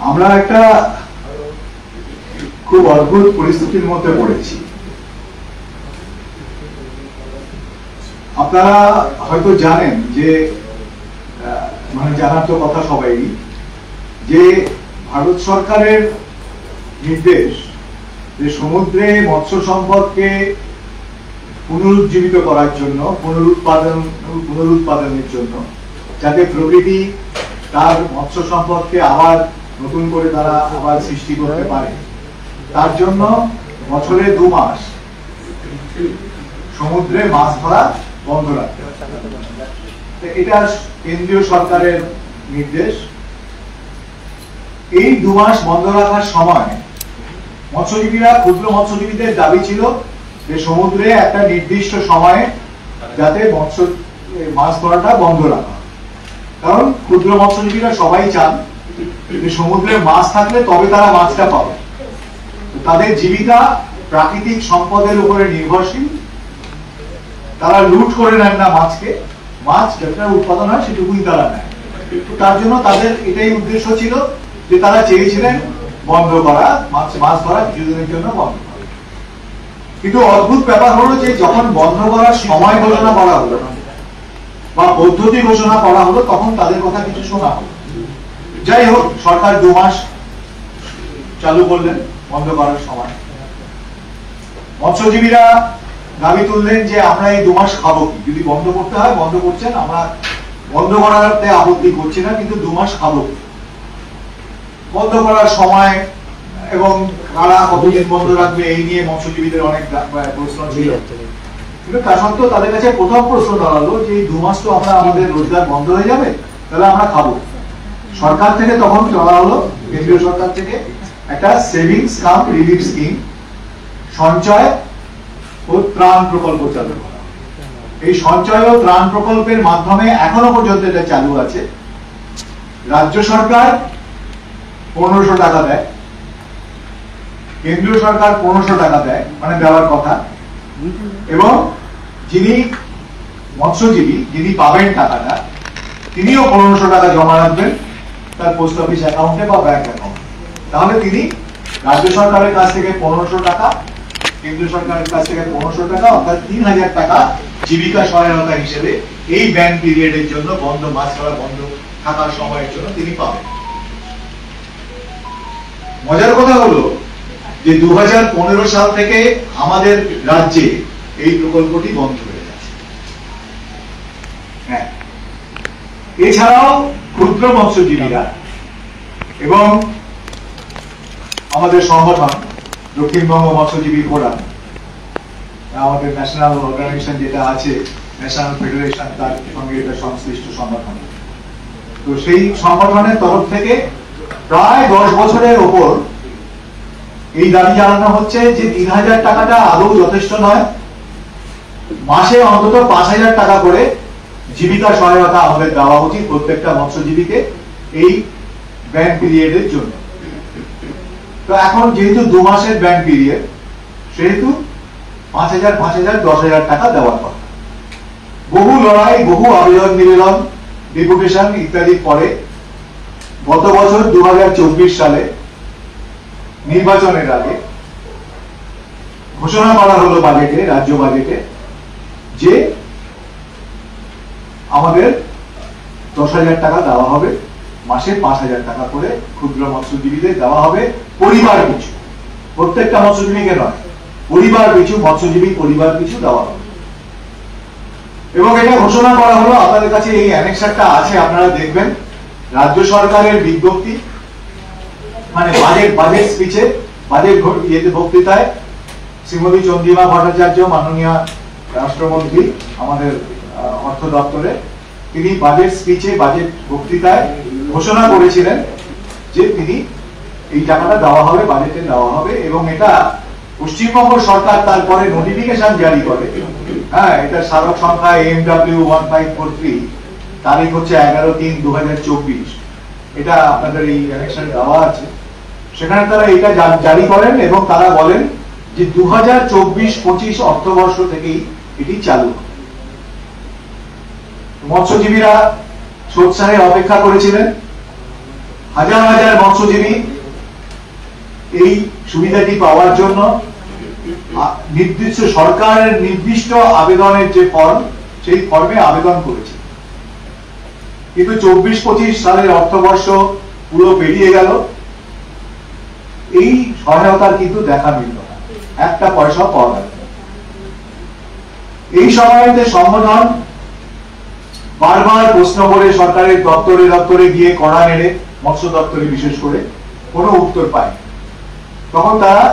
আমরা একটা খুব অদ্ভুত পরিস্থিতির মধ্যে পড়েছি। আপনারা হয়তো জানেন যে মানে জানার তো কথা সবাই, যে ভারত সরকারের নির্দেশ যে সমুদ্রে মৎস্য সম্পদকে পুনরুজ্জীবিত করার জন্য, পুনরুৎপাদনের জন্য, যাতে প্রকৃতি তার মৎস্য সম্পদকে আবার নতুন করে তারা আবার সৃষ্টি করতে পারে, তার জন্য বছরে 2 মাস সমুদ্রে মাছ ধরা বন্ধ রাখতে হবে। এটা কেন্দ্রীয় সরকারের নির্দেশ। এই 2 মাস বন্ধ রাখার সময় মৎস্যজীবীরা, ক্ষুদ্র মৎস্যজীবীদের দাবি ছিল যে সমুদ্রে একটা নির্দিষ্ট সময়ে যাতে মাছ ধরাটা বন্ধ রাখা। কারণ ক্ষুদ্র মৎস্যজীবীরা সবাই চান যে সমুদ্রে মাছ থাকলে তবে তারা মাছটা পাবে। তাদের জীবিকা প্রাকৃতিক সম্পদের উপরে নির্ভরশীল। তারা লুট করে নেন না মাছকে, মাছ যেটা উৎপাদন হয় সেটুকুই তারা নেয়। তার জন্য তাদের এটাই উদ্দেশ্য ছিল যে তারা চেয়েছিলেন বন্ধ করা, মাছ ধরা কিছুদিনের জন্য বন্ধ করা। কিন্তু অদ্ভুত ব্যাপার হলো যে যখন বন্ধ করার সময় ঘোষণা করা হলো বা পদ্ধতি ঘোষণা করা হলো, তখন তাদের কথা কিছু শোনা হলো। যাই হোক, সরকার 2 মাস চালু করলেন বন্ধ করার সময়। মৎস্যজীবীরা দাবি তুললেন যে আমরা এই 2 মাস খাবো কি? যদি বন্ধ করতে হয় বন্ধ করছেন, আমরা বন্ধ করাতে আপত্তি করছি না, কিন্তু 2 মাস খাবো কি? বন্ধ করার সময় এবং কারা কতদিন বন্ধ রাখবে এই নিয়ে মৎস্যজীবীদের অনেক প্রশ্ন ছিল। কিন্তু তা সত্ত্বেও তাদের কাছে প্রথম প্রশ্ন দাঁড়ালো যে এই 2 মাস তো আমাদের রোজগার বন্ধ হয়ে যাবে, তাহলে আমরা খাবো। সরকার থেকে তখন চলা হলো, কেন্দ্রীয় সরকার থেকে একটা সেভিংস কাম রিলিফ স্কিম, সঞ্চয় ও ত্রাণ প্রকল্প চালু করা। এই সঞ্চয় ও ত্রাণ প্রকল্পের মাধ্যমে এখনো পর্যন্ত এটা চালু আছে। রাজ্য সরকার 1500 টাকা দেয়, কেন্দ্রীয় সরকার 1500 টাকা দেয়, মানে দেওয়ার কথা। এবং যিনি মৎস্যজীবী, যিনি পাবেন টাকাটা, তিনিও 1500 টাকা জমা রাখবেন তার পোস্ট অফিস অ্যাকাউন্টে বা ব্যাংক অ্যাকাউন্টে। তাহলে তিনি রাজ্য সরকারের কাছ থেকে 1500 টাকা, কেন্দ্রীয় সরকারের কাছ থেকে 1500 টাকা, অর্থাৎ 3000 টাকা জীবিকা সহায়তা হিসেবে এই ব্যান পিরিয়ডের জন্য, মাছ ধরা বন্ধ থাকার সময়ের জন্য তিনি পাবেন। মজার কথা হলো যে 2015 সাল থেকে আমাদের রাজ্যে এই প্রকল্পটি বন্ধ হয়ে গেছে। হ্যাঁ, এছাড়াও ক্ষুদ্র মৎস্যজীবীরা এবং আমাদের সংগঠন দক্ষিণবঙ্গ মৎস্যজীবী ফোরাম, আমাদের ন্যাশনাল অর্গানাইজেশন যেটা আছে, ন্যাশনাল ফেডারেশন, তার সঙ্গে এটা সংশ্লিষ্ট সংগঠন। তো সেই সংগঠনের তরফ থেকে প্রায় 10 বছরের ওপর এই দাবি জানানো হচ্ছে যে 3000 টাকাটা আদৌ যথেষ্ট নয়, মাসে অন্তত 5000 টাকা করে জীবিকা সহায়তা আমাদের দেওয়া উচিত প্রত্যেকটা মৎস্যজীবীকে এই ব্যান পিরিয়ডের জন্য। তো এখন যেহেতু 2 মাসের ব্যান পিরিয়ড, সেহেতু 5000, 10,000 টাকা দেওয়ার কথা। বহু লড়াই, বহু আবেদন নিবেদন, ডেপুটেশন ইত্যাদির পরে গত বছর 2024 সালে নির্বাচনের আগে ঘোষণা করা হলো বাজেটে, রাজ্য বাজেটে, যে আমাদের 10,000 টাকা দেওয়া হবে, মাসে 5,000 টাকা করে ক্ষুদ্র মৎস্যজীবীদের দেওয়া হবে পরিবার পিছু। প্রত্যেকটা মৎস্যজীবীকে নয়, পরিবার পিছু, মৎস্যজীবী পরিবার পিছু দেওয়া হবে। এবং এটা ঘোষণা করা হলো, আপনাদের কাছে এই অ্যানেক্সারটা আছে, আপনারা দেখবেন। রাজ্য সরকারের বিজ্ঞপ্তি, মানে বাজেট স্পিচে, বাজেট বক্তৃতায় শ্রীমতী চন্দ্রিমা ভট্টাচার্য, মাননীয় রাষ্ট্রমন্ত্রী আমাদের অর্থ দপ্তরে, তিনি বাজেট স্পিচে, বাজেট বক্তৃতায় ঘোষণা করেছিলেন যে তিনি এই টাকাটা দেওয়া হবে, বাজেটে দেওয়া হবে। এবং এটা পশ্চিমবঙ্গ সরকার তারপরে নোটিফিকেশন জারি করে। হ্যাঁ, এটা স্মারক সংখ্যা AMW 1543, তারিখ হচ্ছে 11/3/2024। এটা আপনাদের এই অ্যানেক্সার দেওয়া আছে। সেখানে তারা এটা জারি করেন এবং তারা বলেন যে 2024-25 অর্থবর্ষ থেকেই এটি চালু। মৎস্যজীবীরা সোৎসাহে অপেক্ষা করেছিলেন হাজার হাজার মৎস্যজীবী এই সুবিধাটি পাওয়ার জন্য নির্দিষ্ট সরকারের নির্দিষ্ট আবেদনের যে ফর্ম, সেই ফর্মে আবেদন করেছে। কিন্তু 24-25 সালের অর্থবর্ষ পুরো পেরিয়ে গেল, এই সহায়তার কিন্তু দেখা মিলল না, একটা পয়সা পাওয়া গেল না। এই সময়তে সংগঠন বারবার প্রশ্ন করে সরকারের দপ্তরে দপ্তরে গিয়ে কড়া নেড়ে, মৎস্য দপ্তরে বিশেষ করে, কোনো উত্তর পায়। তখন তারা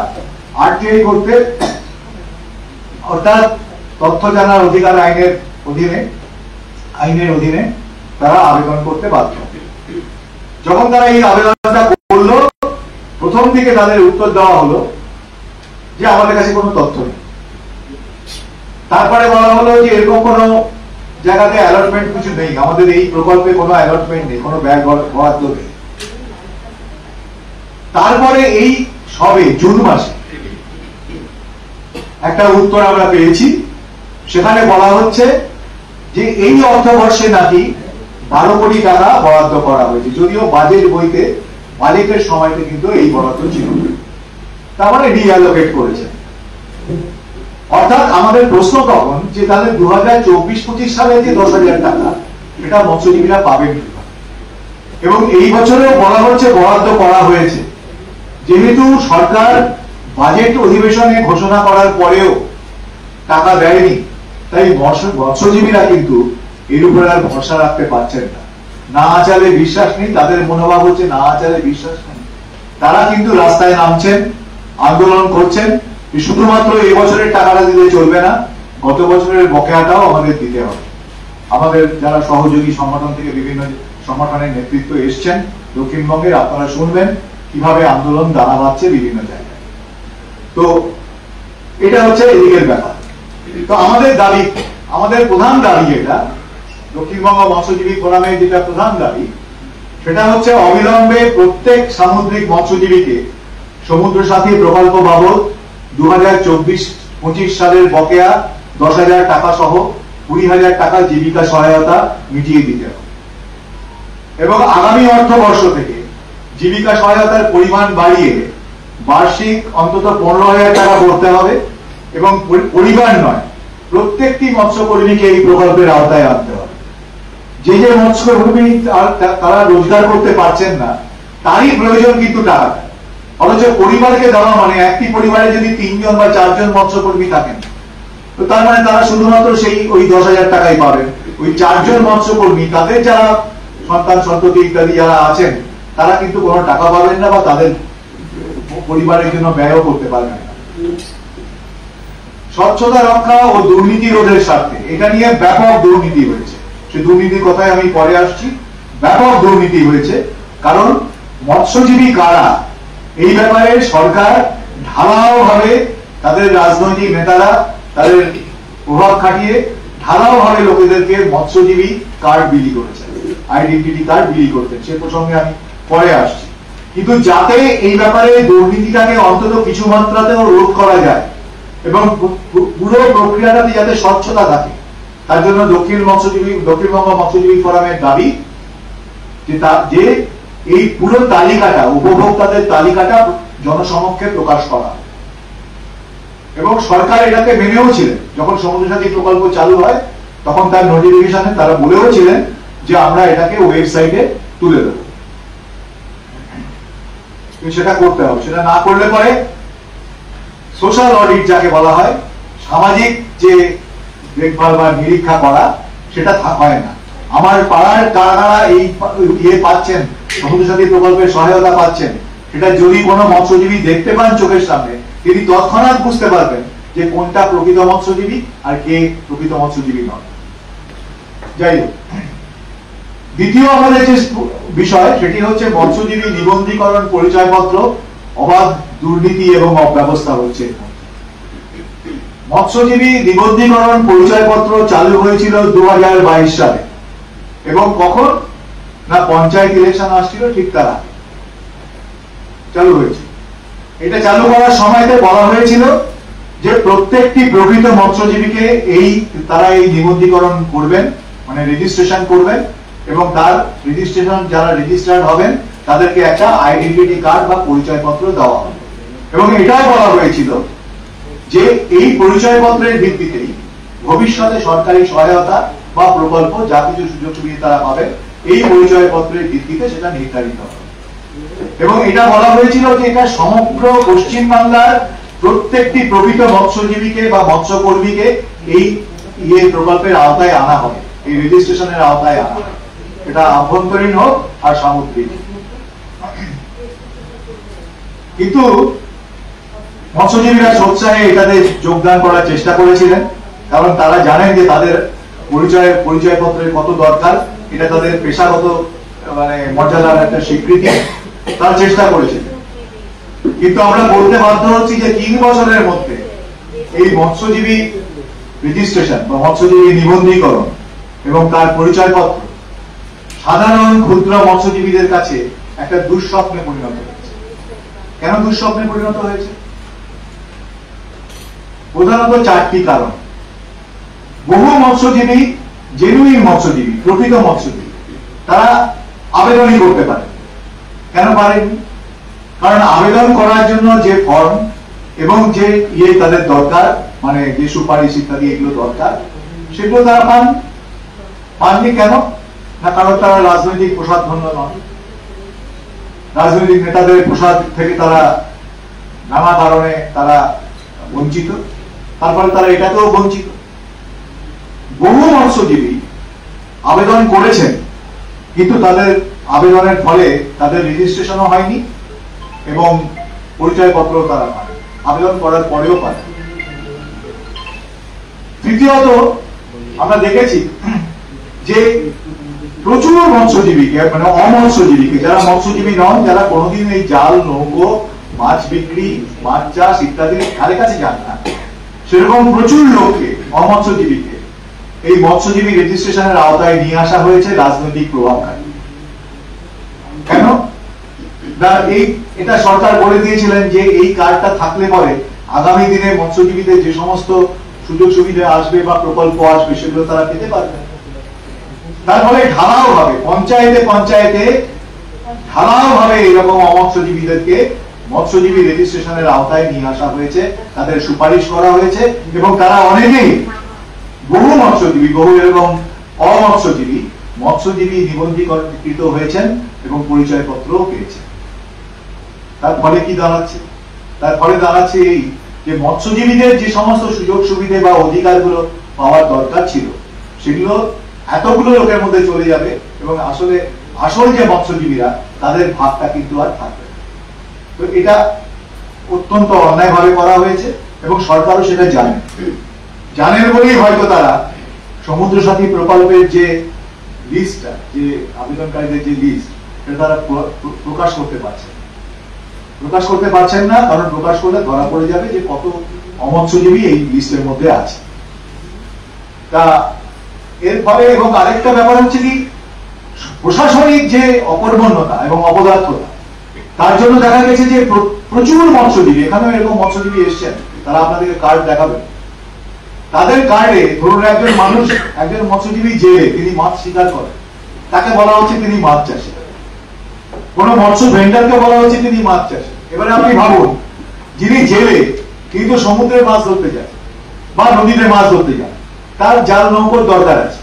আরটিআই করতে, অর্থাৎ তথ্য জানার অধিকার আইনের অধীনে তারা আবেদন করতে বাধ্য। যখন তারা এই আবেদনটা করলো, প্রথম দিকে তাদের উত্তর দেওয়া হলো যে আমাদের কাছে কোনো তথ্য নেই। তারপরে বলা হলো যে এরকম কোনো জায়গাতে অ্যালটমেন্ট কিছু নেই, আমাদের এই প্রকল্পে কোনো অ্যালটমেন্ট নেই, কোনো ব্যয় বরাদ্দ নেই। তারপরে এই সবে জুন মাসে একটা উত্তর আমরা পেয়েছি, সেখানে বলা হচ্ছে যে এই অর্থবর্ষে নাকি 12 কোটি টাকা বরাদ্দ করা হয়েছে, যদিও বাজেটের সময়তে কিন্তু এই বরাদ্দ ছিল, তার মানে রিঅ্যালোকেট করেছে। অর্থাৎ আমাদের প্রশ্ন তখন যে তাহলে 2024-25 সালে যে 10,000 টাকা, এটা মৎস্যজীবীরা পাবেন কিভাবে? এবং এই বছরেও বলা হচ্ছে বরাদ্দ করা হয়েছে, যেহেতু সরকার বাজেট অধিবেশনে ঘোষণা করার পরেও টাকা দেয়নি, তাই মৎস্যজীবীরা কিন্তু এর উপরে আর ভরসা রাখতে পারছেন না। না আচারে বিশ্বাস নেই, তাদের মনোভাব হচ্ছে না আচারে বিশ্বাস নেই। তারা কিন্তু রাস্তায় নামছেন, আন্দোলন করছেন, শুধুমাত্র এই বছরের টাকাটা দিলে চলবে না, গত বছরের বকেয়াটাও আমাদের দিতে হবে। আমাদের যারা সহযোগী সংগঠন থেকে বিভিন্ন সংগঠনের নেতৃত্ব এসছেন দক্ষিণবঙ্গের, আপনারা শুনবেন কিভাবে আন্দোলন দানা বাঁধছে বিভিন্ন জায়গায়। তো এটা হচ্ছে এদিকের ব্যাপার। তো আমাদের প্রধান দাবি, এটা দক্ষিণবঙ্গ মৎস্যজীবী ফোরামের যেটা প্রধান দাবি, সেটা হচ্ছে অবিলম্বে প্রত্যেক সামুদ্রিক মৎস্যজীবীকে সমুদ্র সাথী প্রকল্প বাবদ 2024-25 সালের বকেয়া 10,000 টাকা সহ 20,000 টাকা জীবিকা সহায়তা মিটিয়ে দিতে হবে এবং আগামী অর্থবর্ষ থেকে জীবিকা সহায়তার পরিমাণ বাড়িয়ে বার্ষিক অন্তত 15,000 টাকা করতে হবে এবং পরিবার নয়, প্রত্যেকটি মৎস্যকর্মীকে এই প্রকল্পের আওতায় আনতে হবে। যে মৎস্যকর্মী তারা রোজগার করতে পারছেন না, তারই প্রয়োজন কিন্তু টাকা, অথচ পরিবারকে দেওয়া মানে একটি পরিবারে যদি 3 জন বা 4 জন মৎস্যকর্মী থাকেন, তো তার মানে তারা শুধুমাত্র ওই 10,000 টাকাই পাবেন। ওই 4 জন মৎস্যকর্মী, তাদের যারা সন্তান সন্ততি ইত্যাদি যারা আছেন, তারা কিন্তু কোনো টাকা পাবেন না বা তাদের পরিবারের জন্য ব্যয়ও করতে পারবেন না। স্বচ্ছতা রক্ষা ও দুর্নীতি রোধের স্বার্থে এটা নিয়ে ব্যাপক দুর্নীতি হয়েছে, সে দুর্নীতির কথায় আমি পরে আসছি। ব্যাপক দুর্নীতি হয়েছে, কারণ মৎস্যজীবী কারা এই ব্যাপারে সরকার ঢালাও ভাবে, তাদের রাজনৈতিক নেতারা তাদের প্রভাব খাটিয়ে ঢালাও ভাবে লোকেদেরকে মৎস্যজীবী কার্ড বিলি করেছেন, আইডেন্টিটি কার্ড বিলি করতেন, সে প্রসঙ্গে আমি পরে আসছি। কিন্তু যাতে এই ব্যাপারে দুর্নীতিটাকে অন্তত কিছু মাত্রাতেও রোধ করা যায় এবং পুরো প্রক্রিয়াটাতে যাতে স্বচ্ছতা থাকে, তার জন্য দক্ষিণবঙ্গ মৎস্যজীবী ফোরামের দাবি যে এই পুরো তালিকাটা, উপভোক্তাদের তালিকাটা জনসমক্ষে প্রকাশ করা। এবং সরকার এটাকে মেনেও ছিলেন, যখন সমুদ্র সাথী প্রকল্প চালু হয় তখন তার নোটিফিকেশনে তারা বলেও ছিলেন যে আমরা এটাকে ওয়েবসাইটে তুলে দেব, সেটা করতে হবে। সেটা না করলে পরে সোশ্যাল অডিট যাকে বলা হয়, সামাজিক যে দেখভাল বা নিরীক্ষা করা, সেটা হয় না। আমার পাড়ার কারা এই পাচ্ছেন, সমুদ্র সাথী প্রকল্পের সহায়তা পাচ্ছেন, সেটা যদি কোনো মৎস্যজীবী দেখতে পান চোখের সামনে, তিনি তৎক্ষণাৎ বুঝতে পারবেন যে কোনটা প্রকৃত মৎস্যজীবী আর কে প্রকৃত মৎস্যজীবী নয়। যাই হোক, দ্বিতীয় আমাদের যে বিষয়, সেটি হচ্ছে মৎস্যজীবী নিবন্ধীকরণ পরিচয়পত্র অবাধ দুর্নীতি এবং অব্যবস্থা হচ্ছে। মৎস্যজীবী নিবন্ধীকরণ পরিচয়পত্র চালু হয়েছিল 2022 সালে এবং কখন না পঞ্চায়েত ইলেকশন আসছিল ঠিক তার আগে চালু হয়েছে। এটা চালু করার সময়তে বলা হয়েছিল যে প্রত্যেকটি প্রকৃত মৎস্যজীবীকে তারা এই নিবন্ধীকরণ করবেন, মানে রেজিস্ট্রেশন করবেন এবং তার রেজিস্ট্রেশন যারা রেজিস্টার্ড হবেন তাদেরকে একটা আইডেন্টিটি কার্ড বা পরিচয়পত্র দেওয়া হবে। এবং এটাও বলা হয়েছিল যে এই পরিচয়পত্রের ভিত্তিতেই ভবিষ্যতে সরকারি সহায়তা বা প্রকল্প যা কিছু সুযোগ সুবিধা তারা পাবে এই পরিচয়পত্রের ভিত্তিতে সেটা নির্ধারিত হবে। এবং এটা বলা হয়েছিল যে এটা সমগ্র পশ্চিমবাংলার প্রত্যেকটি প্রকৃত মৎস্যজীবীকে বা মৎস্যকর্মীকে এই প্রকল্পের আওতায় আনা হবে, এই রেজিস্ট্রেশনের আওতায় আনা হবে, এটা আভ্যন্তরীণ হোক আর সামুদ্রিক। কিন্তু মৎস্যজীবীরা সোৎসাহে এটাতে যোগদান করার চেষ্টা করেছিলেন, কারণ তারা জানেন যে তাদের পরিচয়পত্রের কত দরকার, এটা তাদের পেশাগত মর্যাদার একটা স্বীকৃতি, তারা চেষ্টা করেছিলেন। কিন্তু আমরা বলতে বাধ্য হচ্ছি যে 3 বছরের মধ্যে এই মৎস্যজীবী রেজিস্ট্রেশন বা মৎস্যজীবী নিবন্ধীকরণ এবং তার পরিচয়পত্র সাধারণ ক্ষুদ্র মৎস্যজীবীদের কাছে একটা দুঃস্বপ্নে পরিণত হয়েছে। কেন দুঃস্বপ্নে পরিণত হয়েছে? প্রধানত 4টি কারণ। বহু মৎস্যজীবী, জেনুইন মৎস্যজীবী, প্রকৃত মৎস্যজীবী, তারা আবেদনই করতে পারে। কেন পারেনি? কারণ আবেদন করার জন্য যে ফর্ম এবং যে তাদের দরকার, মানে যে সুপারিশ ইত্যাদি এগুলো দরকার, সেগুলো তারা পাননি। কেন না? কারণ তারা রাজনৈতিক প্রসাদধন্য নন। রাজনৈতিক নেতাদের প্রসাদ থেকে তারা নানা কারণে তারা বঞ্চিত, তারপরে তারা এটাতেও বঞ্চিত। বহু মৎস্যজীবী আবেদন করেছেন, কিন্তু তাদের আবেদনের ফলে তাদের রেজিস্ট্রেশনও হয়নি এবং পরিচয়পত্র তারা পায়, আবেদন করার পরেও পায়। তৃতীয়ত, আমরা দেখেছি যে প্রচুর মৎস্যজীবীকে, মানে অমৎস্যজীবীকে, যারা মৎস্যজীবী নন, যারা কোনোদিন এই জাল, নৌকো, মাছ বিক্রি, মাছ চাষ ইত্যাদি ধারে কাছে যান না, সেরকম প্রচুর লোককে, অমৎস্যজীবীকে এই মৎস্যজীবী রেজিস্ট্রেশনের আওতায় নিয়ে আসা হয়েছে রাজনৈতিক প্রভাবকারী। কেন না? এটা সরকার বলে দিয়েছিলেন যে এই কার্ডটা থাকলে পরে আগামী দিনে মৎস্যজীবীদের যে সমস্ত সুযোগ সুবিধা আসবে বা প্রকল্প আসবে সেগুলো তারা পেতে পারবে। তার ফলে ঢালাও ভাবে পঞ্চায়েতে ঢালাও ভাবে এরকম অমৎস্যজীবীদেরকে মৎস্যজীবী রেজিস্ট্রেশনের আওতায় নিয়ে আসা হয়েছে, তাদের সুপারিশ করা হয়েছে এবং তারা অনেকেই, বহু মৎস্যজীবী, বহু এরকম মৎস্যজীবী নিবন্ধীকৃত হয়েছেন এবং পরিচয়পত্রও পেয়েছেন। তার ফলে কি দাঁড়াচ্ছে? তার ফলে দাঁড়াচ্ছে এই যে মৎস্যজীবীদের যে সমস্ত সুযোগ সুবিধা বা অধিকারগুলো পাওয়ার দরকার ছিল সেগুলো এতগুলো লোকের মধ্যে চলে যাবে এবং আসল যে মৎস্যজীবীরা, তাদের ভাগটা কিন্তু আর থাকবে না। তো এটা অত্যন্ত অন্যায়ভাবে করা হয়েছে এবং সরকারও সেটা জানেন বলেই হয়তো তারা সমুদ্র সাথী প্রকল্পের যে লিস্টটা, যে আবেদনকারীদের যে লিস্ট, সেটা তারা প্রকাশ করতে পারছেন না, কারণ প্রকাশ করলে ধরা পড়ে যাবে যে কত অমৎস্যজীবী এই লিস্টের মধ্যে আছে। তা এর ফলে, এবং আরেকটা ব্যাপার হচ্ছে কি, প্রশাসনিক যে অকর্মণ্যতা এবং অপদার্থতা, তার জন্য দেখা গেছে যে প্রচুর মৎস্যজীবী, এখানেও এরকম মৎস্যজীবী এসছেন, তারা আপনাদেরকে কার্ড দেখাবেন, তাদের কার্ডে ধরুন একজন মৎস্যজীবী জেলে, তিনি মাছ শিকার করেন, তাকে বলা হচ্ছে তিনি মাছ চাষী। কোন মৎস্য ভেন্ডারকে বলা হচ্ছে তিনি মাছ চাষী। এবারে আপনি ভাবুন, যিনি জেলে কিন্তু সমুদ্রে মাছ ধরতে যান বা নদীতে মাছ ধরতে যান, তার জাল নৌকোর দরকার আছে।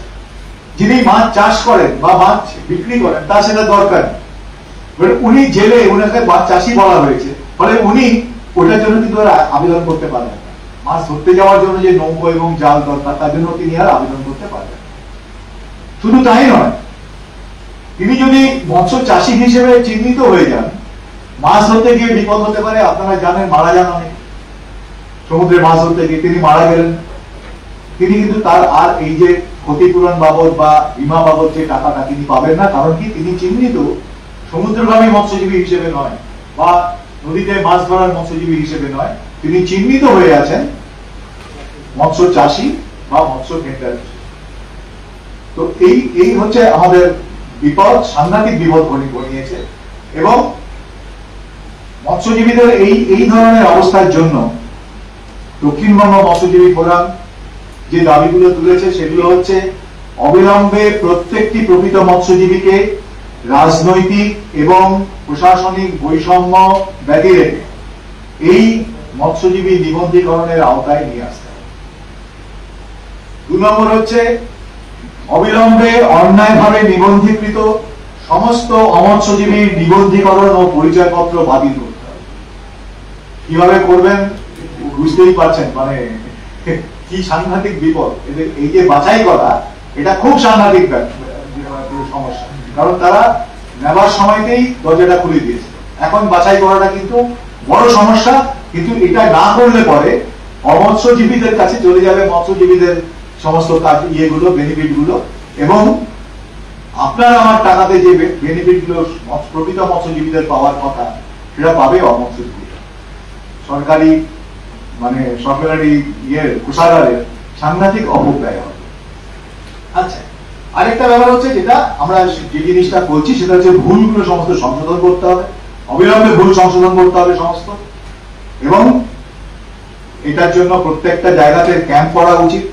যিনি মাছ চাষ করেন বা মাছ বিক্রি করেন, তার সেটা দরকার নেই। উনি জেলে, উনাকে মাছ চাষী বলা হয়েছে, ফলে উনি ওটার জন্য কিন্তু আবেদন করতে পারবেন না। মাছ ধরতে যাওয়ার জন্য যে নৌকো এবং জাল দরকার, তার জন্য তিনি আর আবেদন করতে পারবেন। শুধু তাই নয়, তিনি যদি মৎস্য চাষী হিসেবে চিহ্নিত হয়ে যান, মাছ ধরতে গিয়ে বিপদ হতে পারে। আপনারা জানেন, মারা যান অনেক সমুদ্রে মাছ ধরতে গিয়ে, তিনি মারা গেলেন, তিনি কিন্তু তার আর এই যে ক্ষতিপূরণ বাবদ বা বীমা বাবদ যে টাকাটা তিনি পাবেন না। কারণ কি, তিনি চিহ্নিত সমুদ্রগামী মৎস্যজীবী হিসেবে নয় বা নদীতে মাছ ধরার মৎস্যজীবী হিসেবে নয়, তিনি চিহ্নিত হয়ে আছেন মৎস্য চাষী বা মৎস্য ভেন্ডার। তো এই হচ্ছে আমাদের বিপদ, সাংঘাতিক বিপদ ঘনিয়েছে। এবং মৎস্যজীবীদের এই ধরনের অবস্থার জন্য দক্ষিণবঙ্গ মৎস্যজীবী ফোরাম যে দাবিগুলো তুলেছে সেগুলো হচ্ছে, অবিলম্বে প্রত্যেকটি প্রকৃত মৎস্যজীবীকে রাজনৈতিক এবং প্রশাসনিক বৈষম্য ব্যতি রেখে এই মৎস্যজীবী নিবন্ধীকরণের আওতায় নিয়ে আসতে হবে। 2 নম্বর হচ্ছে অবিলম্বে অন্যায়ভাবে নিবন্ধীকৃত সমস্ত অমৎস্যজীবীর নিবন্ধীকরণ ও পরিচয়পত্র বাতিল করতে হবে। কিভাবে করবেন বুঝতেই পারছেন, মানে কি সাংঘাতিক বিপদ। এই যে বাছাই করা, এটা খুব সাংঘাতিক সমস্যা, কারণ তারা নেবার সময়তেই দরজাটা খুলে দিয়েছে। এখন বাছাই করাটা কিন্তু বড় সমস্যা, কিন্তু এটা না করলে পরে অমৎস্যজীবীদের কাছে চলে যাবে মৎস্যজীবীদের সমস্ত কাজ, ইয়েগুলো, বেনিফিট গুলো, এবং আপনার আমার টাকাতে যে বেনিফিট গুলো প্রকৃত মৎস্যজীবীদের পাওয়ার কথা, সেটা পাবে অমৎস্যজীবীরা। সরকারি মানে সরকারি কোষাগারের সাংঘাতিক অপব্যয় হবে। আচ্ছা, আরেকটা ব্যাপার হচ্ছে, যেটা আমরা যে জিনিসটা বলছি সেটা হচ্ছে ভুলগুলো সমস্ত সংশোধন করতে হবে, অবিলম্বে ভুল সংশোধন করতে হবে সমস্ত, এবং এটার জন্য প্রত্যেকটা জায়গাতে ক্যাম্প করা উচিত,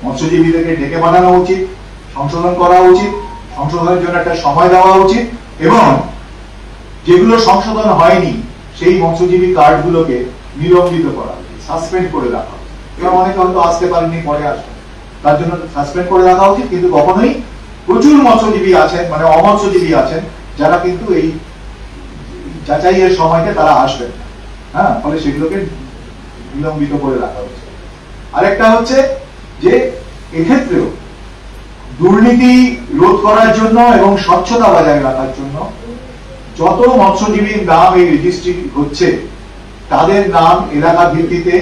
মৎস্যজীবীদেরকে ডেকে বানানো উচিত, সংশোধন করা উচিত, সংশোধনের জন্য একটা সময় দেওয়া উচিত, এবং যেগুলো সংশোধন হয়নি সেই মৎস্যজীবী কার্ডগুলোকে নিলম্বিত করা উচিত, সাসপেন্ড করে রাখা উচিত। এবার অনেকে হয়তো আসতে পারেনি, পরে আসবে, তার জন্য সাসপেন্ড করে রাখা উচিত। কিন্তু কখনোই প্রচুর মৎস্যজীবী আছেন, মানে অমৎস্যজীবী আছেন, যারা কিন্তু এই যাচাইয়ের সময়তে তারা আসবেন না, হ্যাঁ, ফলে সেগুলোকে বিলম্বিত করে রাখা উচিত। আরেকটা হচ্ছে যে এক্ষেত্রেও দুর্নীতি রোধ করার জন্য এবং স্বচ্ছতা বজায় রাখার জন্য যত মৎস্যজীবীর নাম এই রেজিস্ট্রি হচ্ছে, তাদের নাম এলাকা ভিত্তিতে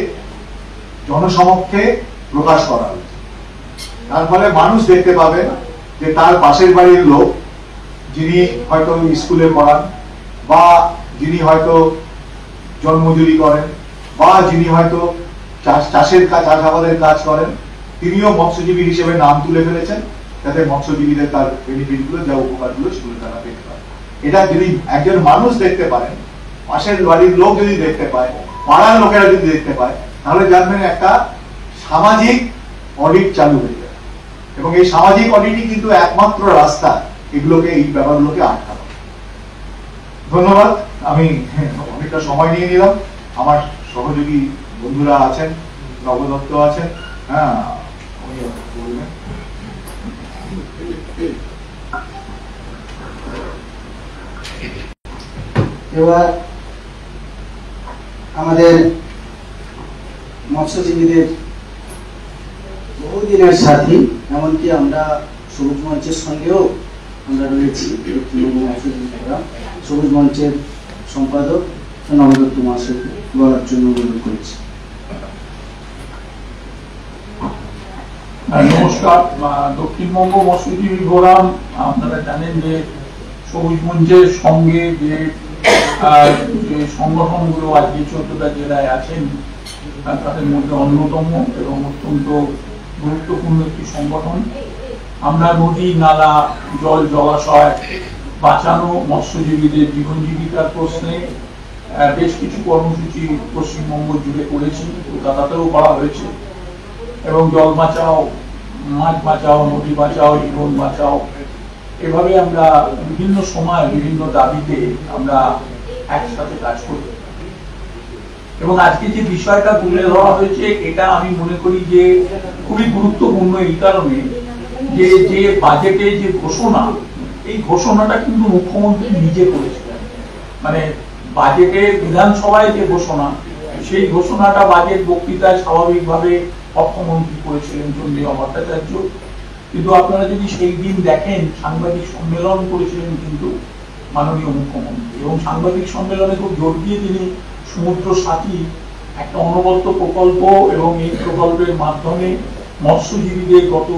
জনসমক্ষে প্রকাশ করা হচ্ছে। তার ফলে মানুষ দেখতে পাবেন যে তার পাশের বাড়ির লোক, যিনি হয়তো স্কুলে পড়ান, বা যিনি হয়তো জন্মজুরি করেন, বা যিনি হয়তো চাষাবাদের কাজ করেন, তিনিও মৎস্যজীবী হিসেবে নাম তুলে ফেলেছেন, যাতে মৎস্যজীবীদের তার বেনিফিট গুলো, যা উপকার গুলো, সেগুলো তারা দেখতে পায়। এটা যদি একজন মানুষ দেখতে পারেন, পাশের বাড়ির লোক যদি দেখতে পায়, পাড়ার লোকেরা যদি দেখতে পায়, তাহলে জানবেন একটা সামাজিক অডিট চালু হয়ে যাবে, এবং এই সামাজিক অডিটই কিন্তু একমাত্র রাস্তা এগুলোকে, এই ব্যাপারগুলোকে আটকানো। ধন্যবাদ। আমি অনেকটা সময় নিয়ে নিলাম। আমার সহযোগী বন্ধুরা আছেন, নবদত্ত আছেন, হ্যাঁ, বলবেন। এবার আমাদের মৎস্যজীবীদের বহুদিনের সাথী, এমনকি আমরা সবুজ মঞ্চের সঙ্গেও আমরা রয়েছি, সবুজ মঞ্চের সম্পাদক নবদত্ত মহাশয়কে বলার জন্য অনুরোধ করছি। নমস্কার। দক্ষিণবঙ্গ মৎস্যজীবী ফোরাম, আপনারা জানেন যে সবুজ মঞ্চের সঙ্গে যে সংগঠনগুলো আজকে 14টা জেলায় আছেন, তাদের মধ্যে অন্যতম এবং অত্যন্ত গুরুত্বপূর্ণ একটি সংগঠন। আমরা নদী, নালা, জল, জলাশয় বাঁচানো, মৎস্যজীবীদের জীবন জীবিকার প্রশ্নে বেশ কিছু কর্মসূচি পশ্চিমবঙ্গ জুড়ে করেছি, কলকাতাতেও করা হয়েছে। এবং জল বাঁচাও, মাছ বাঁচাও, নদী বাঁচাও, জীবন বাঁচাও, এভাবে আমরা বিভিন্ন সময় বিভিন্ন দাবিতে আমরা একসাথে কাজ করি। এবং আজকে যে বিষয়টা তুলে ধরা হয়েছে, এটা আমি মনে করি যে খুবই গুরুত্বপূর্ণ, এই কারণে যে যে বাজেটে যে ঘোষণা, এই ঘোষণাটা কিন্তু মুখ্যমন্ত্রী নিজে করেছিলেন। মানে বাজেটে বিধানসভায় যে ঘোষণা, সেই ঘোষণাটা বাজেট বক্তৃতায় স্বাভাবিকভাবে অর্থমন্ত্রী করেছিলেন চন্দ্রিমা ভট্টাচার্য। কিন্তু আপনারা যদি সেই দিন দেখেন, সাংবাদিক সম্মেলন করেছিলেন কিন্তু মাননীয় মুখ্যমন্ত্রী, এবং সাংবাদিক সম্মেলনে খুব জোর দিয়ে তিনি সমুদ্র সাথী একটা অনবদ্য প্রকল্প, এবং এই প্রকল্পের মাধ্যমে মৎস্যজীবীদের গত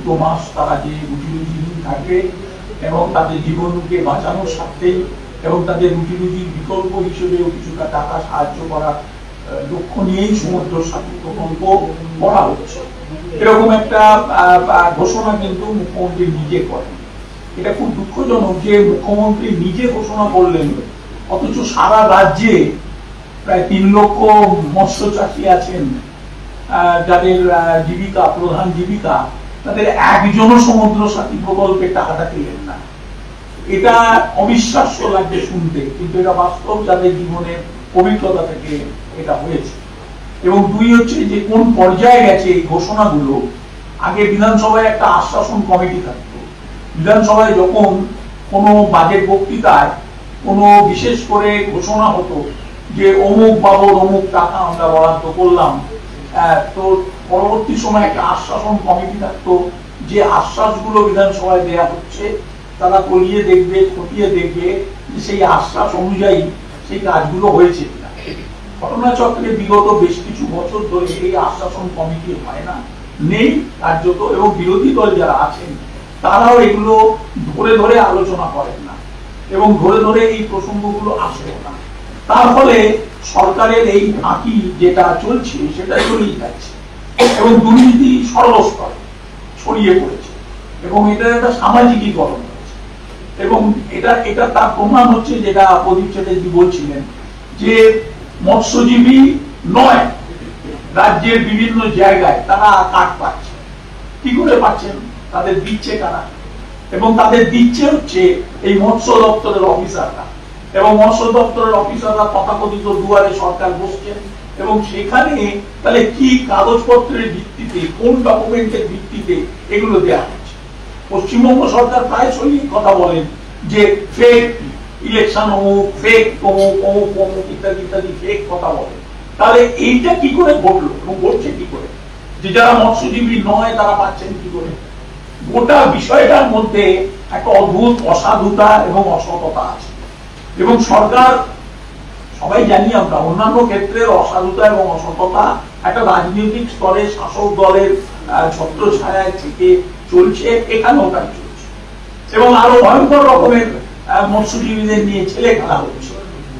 2 মাস তারা যে রুজি-রুজিহীন থাকবে, এবং তাদের জীবনকে বাঁচানোর স্বার্থেই এবং তাদের রুজি-রুজির বিকল্প হিসেবেও কিছুটা টাকা সাহায্য করার লক্ষ্য নিয়েই সমুদ্র সাথী প্রকল্প করা হচ্ছে। এরকম একটা ঘোষণা কিন্তু মুখ্যমন্ত্রী নিজে করেন। এটা খুব দুঃখজনক যে মুখ্যমন্ত্রী নিজে ঘোষণা করলেন, অথচ সারা রাজ্যে প্রায় 3 লক্ষ মৎস্য চাষী আছেন, যাদের জীবিকা, প্রধান জীবিকা, তাদের একজনও সমুদ্র সাথী প্রকল্পের টাকাটা পেলেন না। এটা অবিশ্বাস্য লাগছে শুনতে, কিন্তু এটা বাস্তব, যাদের জীবনের অভিজ্ঞতা থেকে এটা হয়েছে। এবং দুই হচ্ছে যে কোন পর্যায়ে গেছে এই ঘোষণাগুলো। আগে বিধানসভায় একটা আশ্বাসন কমিটি থাকতো, বিধানসভায় যখন কোনো বাজেট বক্তৃতায় কোনো বিশেষ করে ঘোষণা হতো যে অমুক বাবদ অমুক টাকা আমরা বরাদ্দ করলাম, তো পরবর্তী সময় একটা আশ্বাসন কমিটি থাকতো, যে আশ্বাসগুলো বিধানসভায় দেয়া হচ্ছে তারা করিয়ে দেখবে, খতিয়ে দেখবে যে সেই আশ্বাস অনুযায়ী সেই কাজগুলো হয়েছে কিনা। ঘটনাচক্রে বিগত বেশ কিছু বছর ধরে এই আশ্বাসন কমিটি হয় না, নেই কার্যত, এবং বিরোধী দল যারা আছেন তারাও এগুলো ধরে ধরে আলোচনা করেন না এবং ধরে ধরে এই প্রসঙ্গগুলো আসেও না। তার ফলে সরকারের এই আঁকি যেটা চলছে সেটা চলেই যাচ্ছে এবং দুর্নীতি সর্বস্তরে ছড়িয়ে পড়েছে এবং এটার একটা সামাজিকীকরণ হয়েছে। এবং এটা তার প্রমাণ হচ্ছে যেটা প্রদীপ চ্যাটার্জি বলছিলেন, যে মৎস্যজীবী নয় রাজ্যের বিভিন্ন জায়গায় তারা কাঠ পাচ্ছে। কি করে পাচ্ছেন? তাদের দিচ্ছে কারা? এবং তাদের দিচ্ছে হচ্ছে এই মৎস্য দপ্তরের অফিসাররা, এবং মৎস্য দপ্তরের অফিসাররা তথাকথিত দুয়ারে সরকার বসছেন এবং সেখানে তাহলে কি কাগজপত্রের ভিত্তিতে, কোন ডকুমেন্টের ভিত্তিতে এগুলো দেওয়া হচ্ছে? পশ্চিমবঙ্গ সরকার প্রায়শই কথা বলেন যে ফেক ইলেকশন অমুক, ফেক অমুক অমুক অমুক ইত্যাদি ইত্যাদি ফেক কথা বলেন। তাহলে এইটা কি করে ঘটলো এবং ঘটছে কি করে? যে যারা মৎস্যজীবী নয় তারা পাচ্ছেন কি করে? গোটা বিষয়টার মধ্যে একটা অদ্ভুত অসাধুতা এবং অসততা আছে এবং সরকার, সবাই জানি আমরা, অন্যান্য ক্ষেত্রের অসাধুতা এবং অসততা একটা রাজনৈতিক স্তরে শাসক দলের ছত্রছায়ায় থেকে চলছে, এখানেও তাই চলছে। এবং আরো ভয়ঙ্কর রকমের মৎস্যজীবীদের নিয়ে ছেলে খেলা হচ্ছে।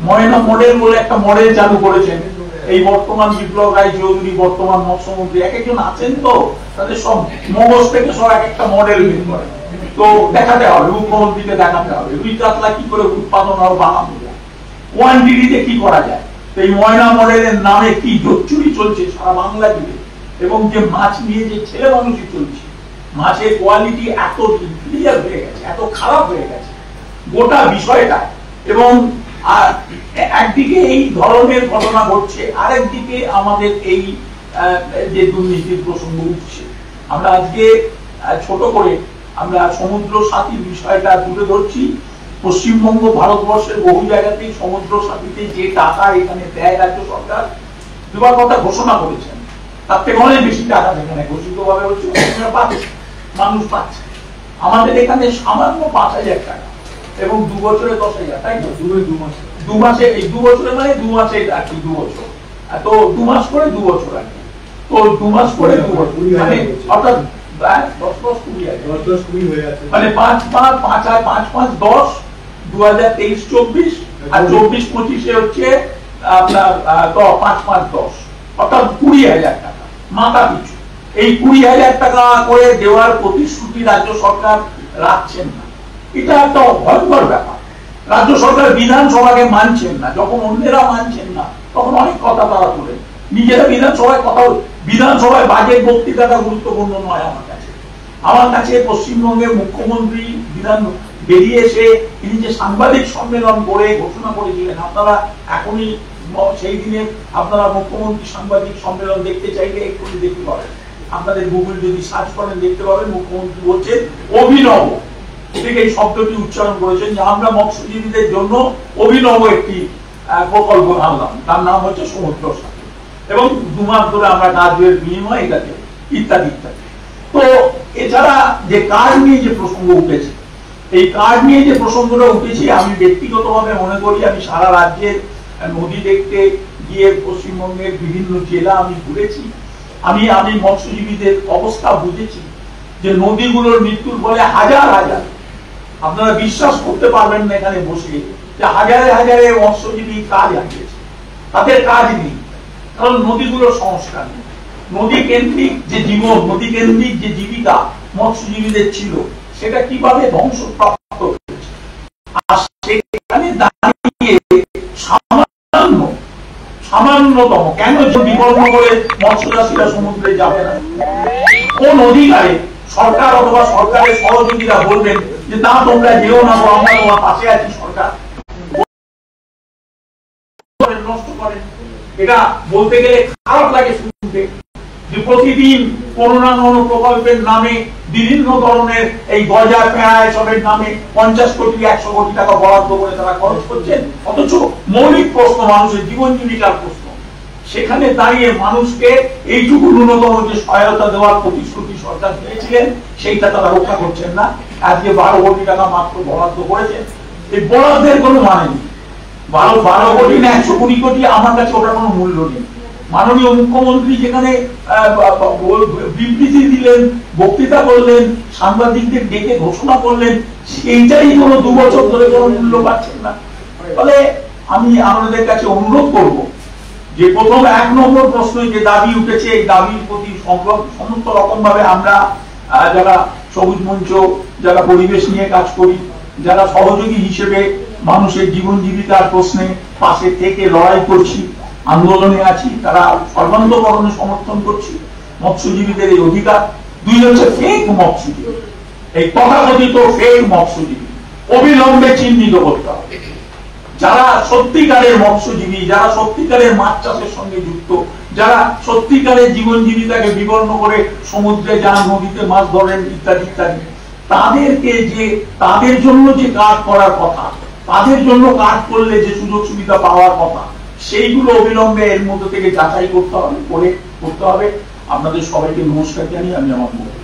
ময়না মডেল বলে একটা মডেল চালু করেছেন এই বর্তমান বিপ্লব রায় চৌধুরী, বর্তমান মৎস্যমন্ত্রী, এক একজন আছেন তো তাদের সব মগজ থেকে সব এক একটা মডেল বের করে, তো দেখাতে হবে, মুখ্যমন্ত্রীকে দেখাতে হবে রুই কাতলা কি করে উৎপাদন আর বানানো যায়, কোয়ান্টিটিতে কি করা যায়। এই ময়না মডেলের নামে কি জোচ্চুরি চলছে সারা বাংলা জুড়ে, এবং যে মাছ নিয়ে যে ছেলে মানুষই চলছে, মাছের কোয়ালিটি এত ক্লিয়ার হয়ে গেছে, এত খারাপ হয়ে গেছে গোটা বিষয়টা। এবং একদিকে এই ধরনের ঘটনা ঘটছে, আরেকদিকে আমাদের এই যে দুর্নীতির প্রসঙ্গ উঠছে। আমরা আজকে ছোট করে আমরা সমুদ্র সাথীর বিষয়টা তুলে ধরছি। পশ্চিমবঙ্গ ভারতবর্ষের বহু জায়গাতেই সমুদ্র সাথীতে যে টাকা এখানে দেয় রাজ্য সরকার, দুবার কথা ঘোষণা করেছেন, তার থেকে অনেক বেশি টাকা যেখানে ঘোষিত ভাবে হচ্ছে পাচ্ছে, মানুষ পাচ্ছে। আমাদের এখানে সামান্য 5,000 টাকা এবং 2 বছরে 10,000, তাই তো? 2 মাসে, এই 2 বছরে মানে 2 মাসে আর কি 2 বছর, তো 2 মাস করে 2 বছর আর কি, তো 2 মাস করে 2 বছর, মানে অর্থাৎ 10-20 হয়ে আছে, মানে 5-5-5-5-10, 2023-24 আর 24-25 হচ্ছে আপনার 5-5-10, অর্থাৎ 20,000 টাকা মাথা পিছু। এই 20,000 টাকা করে দেওয়ার প্রতিশ্রুতি রাজ্য সরকার রাখছেন না, এটা একটা ভয়ঙ্কর ব্যাপার। রাজ্য সরকার বিধানসভাকে মানছেন না, যখন অন্যেরা মানছেন না তখন অনেক কথা তারা তোলেন, নিজেরা বিধানসভায় কথা। বিধানসভায় বাজেট বক্তৃতাটা গুরুত্বপূর্ণ নয় আমার কাছে পশ্চিমবঙ্গের মুখ্যমন্ত্রী বিধান বেরিয়ে এসে তিনি যে সাংবাদিক সম্মেলন করে ঘোষণা করেছিলেন, আপনারা এখনই সেই দিনে আপনারা মুখ্যমন্ত্রী সাংবাদিক সম্মেলন দেখতে চাইলে এক্ষুনি দেখতে পাবেন, আপনাদের গুগল যদি সার্চ করেন দেখতে পাবেন মুখ্যমন্ত্রী বলছেন অভিনব, ঠিক এই শব্দটি উচ্চারণ করেছেন যে আমরা মৎস্যজীবীদের জন্য অভিনব একটি প্রকল্প আনলাম, তার নাম হচ্ছে সমুদ্র সাথী, এবং 2 মাস ধরে আমরা কাজের বিনিময়ে এটাকে ইত্যাদি ইত্যাদি। তো এছাড়া যে কার্ড নিয়ে যে প্রসঙ্গ উঠেছে, এই কার্ড নিয়ে যে প্রসঙ্গটা উঠেছে, আমি ব্যক্তিগতভাবে মনে করি, আমি সারা রাজ্যের নদী দেখতে গিয়ে পশ্চিমবঙ্গের বিভিন্ন জেলা আমি ঘুরেছি, আমি মৎস্যজীবীদের অবস্থা বুঝেছি যে নদীগুলোর মৃত্যুর ফলে হাজার হাজার, আপনারা বিশ্বাস করতে পারবেন না এখানে বসে, যে হাজারে হাজারে মৎস্যজীবী কাজ হারিয়েছে, তাদের কাজ নেই, কারণ নদীগুলোর সংস্কার নেই। নদী কেন্দ্রিক যে জীবন, নদী কেন্দ্রিক যে জীবিকা মৎস্যজীবীদের ছিল, সেটা কিভাবে ধ্বংসপ্রাপ্ত হয়েছে। আর সেখানে দাঁড়িয়ে সামান্যতম কেন বিকল্প করে মৎস্যচাষীরা সমুদ্রে যাবে না, কোন অধিকারে সরকার অথবা সরকারের সহযোগীরা বলবেন যে তা তোমরা যেও না, আমরা তোমার পাশে আছি, সরকার নষ্ট করেন। এটা বলতে গেলে খারাপ লাগে শুনতে যে প্রতিদিন কোনো না কোনো প্রকল্পের নামে বিভিন্ন ধরনের এই গজা পেঁয়া এসবের নামে 50 কোটি 100 কোটি টাকা বরাদ্দ করে তারা খরচ করছেন, অথচ মৌলিক প্রশ্ন মানুষের জীবন জীবিকার প্রশ্ন, সেখানে দাঁড়িয়ে মানুষকে এইটুকু ন্যূনতম যে সহায়তা দেওয়ার প্রতিশ্রুতি সরকার দিয়েছিলেন সেইটা তারা রক্ষা করছেন না। আজকে 12 কোটি টাকা মাত্র বরাদ্দ করেছেন। এই বরাদ্দের কোনো মানে নেই। 12 কোটি না 120 কোটি, আমার কাছে ওটার কোনো মূল্য নেই। মাননীয় মুখ্যমন্ত্রী যেখানে বিবৃতি দিলেন, বক্তৃতা করলেন, সাংবাদিকদের ডেকে ঘোষণা করলেন, সেইটাই কোনো 2 বছর ধরে কোনো মূল্য পাচ্ছেন না। ফলে আমি আপনাদের কাছে অনুরোধ করব যে প্রথম 1 নম্বর প্রশ্ন যে দাবি উঠেছে, এই দাবির প্রতি সমস্ত রকম ভাবে আমরা যারা সবুজ মঞ্চ, যারা পরিবেশ নিয়ে কাজ করি, যারা সহযোগী হিসেবে মানুষের জীবন জীবিকার প্রশ্নে পাশে থেকে লড়াই করছি, আন্দোলনে আছি, তারা সর্বান্তকরণে সমর্থন করছি মৎস্যজীবীদের এই অধিকার। 2 হচ্ছে ফেক মৎস্যজীবী, এই তথাকথিত ফেক মৎস্যজীবী অবিলম্বে চিহ্নিত করতে হবে। যারা সত্যিকারের মৎস্যজীবী, যারা সত্যিকারের মাছ চাষের সঙ্গে যুক্ত, যারা সত্যিকারের জীবন জীবিকাকে বিবর্ণ করে সমুদ্রে যান, নদীতে মাছ ধরেন ইত্যাদি ইত্যাদি, তাদেরকে যে তাদের জন্য যে কাজ করার কথা, তাদের জন্য কাজ করলে যে সুযোগ সুবিধা পাওয়ার কথা, সেইগুলো অবিলম্বে এর মধ্যে থেকে যাচাই করতে হবে। আপনাদের সবাইকে নমস্কার জানিয়ে আমি আমার বক্তব্য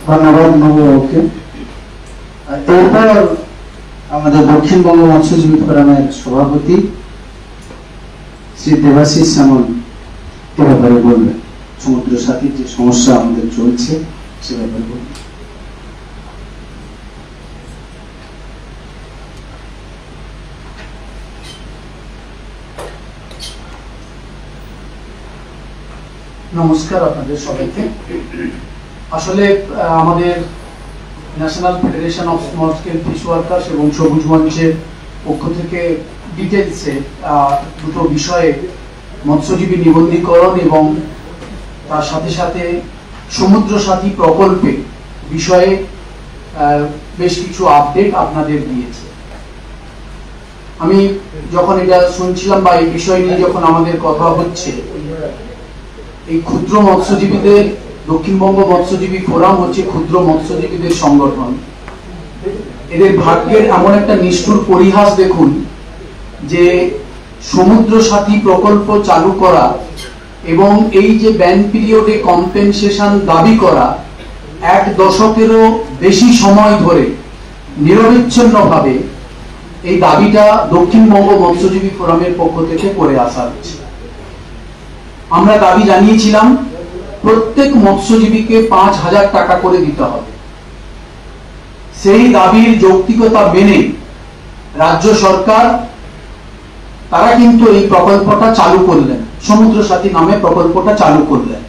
ধন্যবাদ নববাবুকে। এরপর আমাদের দক্ষিণবঙ্গ মৎস্যজীবী ফোরামের সভাপতি শ্রী দেবাশিস সামল এ ব্যাপারে বলবেন, সমুদ্র সাথীর যে সমস্যা আমাদের চলছে সে ব্যাপারে বলবেন। নমস্কার আপনাদের সবাইকে। আসলে আমাদের national federation of small scale fish workers এবং সবুজ মঞ্চের পক্ষ থেকে ডিটেলসে 2টো বিষয়ে মৎস্যজীবী নিবন্ধীকরণ এবং তার সাথে সাথে সমুদ্র সাথী প্রকল্পে বিষয়ে বেশ কিছু আপডেট আপনাদের দিয়েছে। আমি যখন এটা শুনছিলাম বা এই বিষয় নিয়ে যখন আমাদের কথা হচ্ছে, এই ক্ষুদ্র মৎস্যজীবীদের দক্ষিণবঙ্গ মৎস্যজীবী ফোরাম হচ্ছে ক্ষুদ্র মৎস্যজীবীদের সংগঠন। এদের ভাগ্যের এমন একটা নিষ্ঠুর পরিহাস দেখুন যে সমুদ্র সাথী প্রকল্প চালু করা এবং এই যে ব্যান পিরিয়ডে কম্পেনসেশন দাবি করা 1 দশকেরও বেশি সময় ধরে নিরবিচ্ছিন্নভাবে এই দাবিটা দক্ষিণবঙ্গ মৎস্যজীবী ফোরামের পক্ষ থেকে করে আসা হচ্ছে। আমরা দাবি জানিয়েছিলাম প্রত্যেক মৎস্যজীবীকে 5,000 টাকা করে দিতে হবে। সেই দাবির যৌক্তিকতা মেনে রাজ্য সরকার তারা কিন্তু এই প্রকল্পটা চালু করলেন, সমুদ্র সাথী নামে প্রকল্পটা চালু করলেন।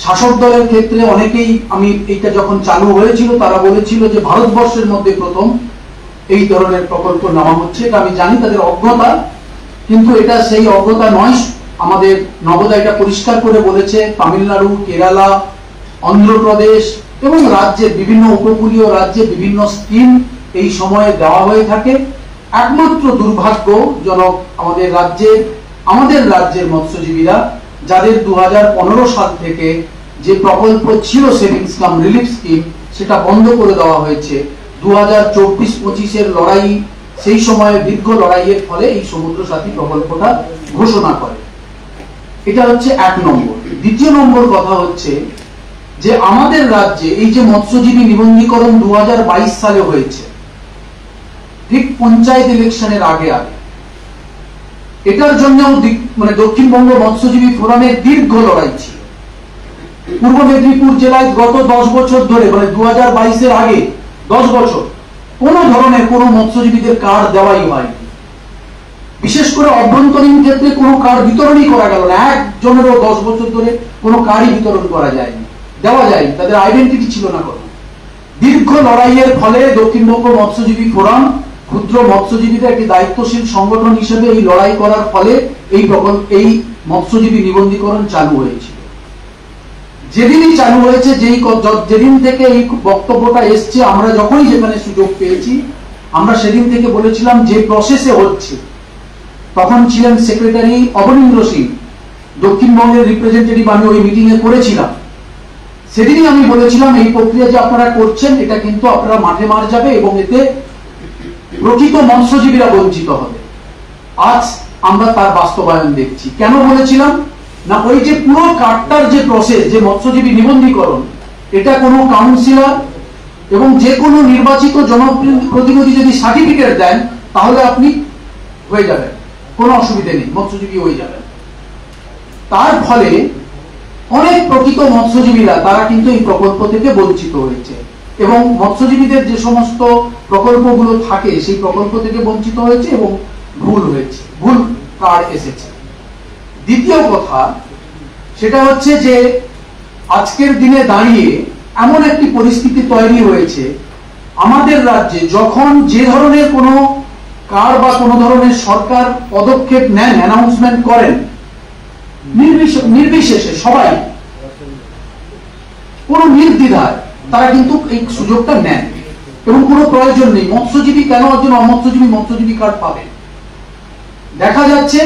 শাসক দলের ক্ষেত্রে অনেকেই, আমি এইটা যখন চালু হয়েছিল তারা বলেছিল যে ভারতবর্ষের মধ্যে প্রথম এই ধরনের প্রকল্প নেওয়া হচ্ছে। এটা আমি জানি তাদের অজ্ঞতা, কিন্তু এটা সেই অজ্ঞতা নয়। আমাদের নবদা এটা পরিষ্কার করে বলেছে, তামিলনাড়ু, কেরালা, অন্ধ্রপ্রদেশ এবং রাজ্যের বিভিন্ন উপকূলীয় রাজ্যে বিভিন্ন স্কিম এই সময়ে দেওয়া হয়ে থাকে। একমাত্র দুর্ভাগ্যজনক আমাদের রাজ্যের মৎস্যজীবীরা, যাদের 2015 সাল থেকে যে প্রকল্প ছিল সেভিংস কাম রিলিফ স্কিম, সেটা বন্ধ করে দেওয়া হয়েছে। 2024-25-এর লড়াই, সেই সময়ে দীর্ঘ লড়াইয়ের ফলে এই সমুদ্র সাথী প্রকল্পটা ঘোষণা করে। এটা হচ্ছে 1 নম্বর। 2 নম্বর কথা হচ্ছে যে আমাদের রাজ্যে এই যে মৎস্যজীবী নিবন্ধীকরণ 2022 সালে হয়েছে, ঠিক পঞ্চায়েত ইলেকশনের আগে এটার জন্য মানে দক্ষিণবঙ্গ মৎস্যজীবী ফোরামের দীর্ঘ লড়াই ছিল। পূর্ব মেদিনীপুর জেলায় গত 10 বছর ধরে, মানে 2022-এর আগে 10 বছর কোন ধরনের কোন মৎস্যজীবীদের কার্ড দেওয়াই হয়নি। বিশেষ করে অভ্যন্তরীণ ক্ষেত্রে কোনো কার্ড বিতরণই করা গেল না। একজনেরও 10 বছর ধরে কোনো কার্ডই বিতরণ করা যায়নি, দেওয়া যায়নি, তাদের আইডেন্টিটি ছিল না কোনো। দীর্ঘ লড়াইয়ের ফলে দক্ষিণবঙ্গ মৎস্যজীবী ফোরাম ক্ষুদ্র মৎস্যজীবীদের একটি দায়িত্বশীল সংগঠন হিসেবে এই লড়াই করার ফলে এই মৎস্যজীবী নিবন্ধীকরণ চালু হয়েছিল। যেদিনই চালু হয়েছে, যেদিন থেকে এই বক্তব্যটা এসছে, আমরা যখনই যেখানে সুযোগ পেয়েছি আমরা সেদিন থেকে বলেছিলাম যে প্রসেসে হচ্ছে, তখন ছিলেন সেক্রেটারি অবনীন্দ্র সিং, দক্ষিণবঙ্গের রিপ্রেজেন্টেটিভ, আমি ওই মিটিং এ করেছিলাম। সেদিনই আমি বলেছিলাম এই প্রক্রিয়া যে আপনারা করছেন এটা কিন্তু আপনারা মাঠে মার যাবে এবং এতে প্রকৃত মৎস্যজীবীরা বঞ্চিত হবে। আজ আমরা তার বাস্তবায়ন দেখছি। কেন বলেছিলাম না, ওই যে পুরো কার্ডটার যে প্রসেস, যে মৎস্যজীবী নিবন্ধীকরণ, এটা কোনো কাউন্সিলর এবং যে কোনো নির্বাচিত জনপ্রতিনিধি যদি সার্টিফিকেট দেন তাহলে আপনি হয়ে যাবেন, কোনো অসুবিধা নেই, মৎস্যজীবী হয়ে যাবেন। তার ফলে অনেক প্রকৃত মৎস্যজীবীরা তারা কিন্তু এই প্রকল্প থেকে বঞ্চিত হয়েছে এবং মৎস্যজীবীদের যে সমস্ত প্রকল্পগুলো থাকে সেই প্রকল্প থেকে বঞ্চিত হয়েছে এবং ভুল হয়েছে, ভুল কার্ড এসেছে। দ্বিতীয় কথা সেটা হচ্ছে যে আজকের দিনে দাঁড়িয়ে এমন একটি পরিস্থিতি তৈরি হয়েছে আমাদের রাজ্যে, যখন যে ধরনের কোনো কার বা কোনো ধরনের সরকার পদক্ষেপ নেন, অ্যানাউন্সমেন্ট করেন, নির্বিশেষে সবাই কোনো নির্দ্বিধায় তারা কিন্তু এই সুযোগটা নেন এবং কোনো প্রয়োজন নেই মৎস্যজীবী কেন একজন মৎস্যজীবী কার্ড পাবে। দেখা যাচ্ছে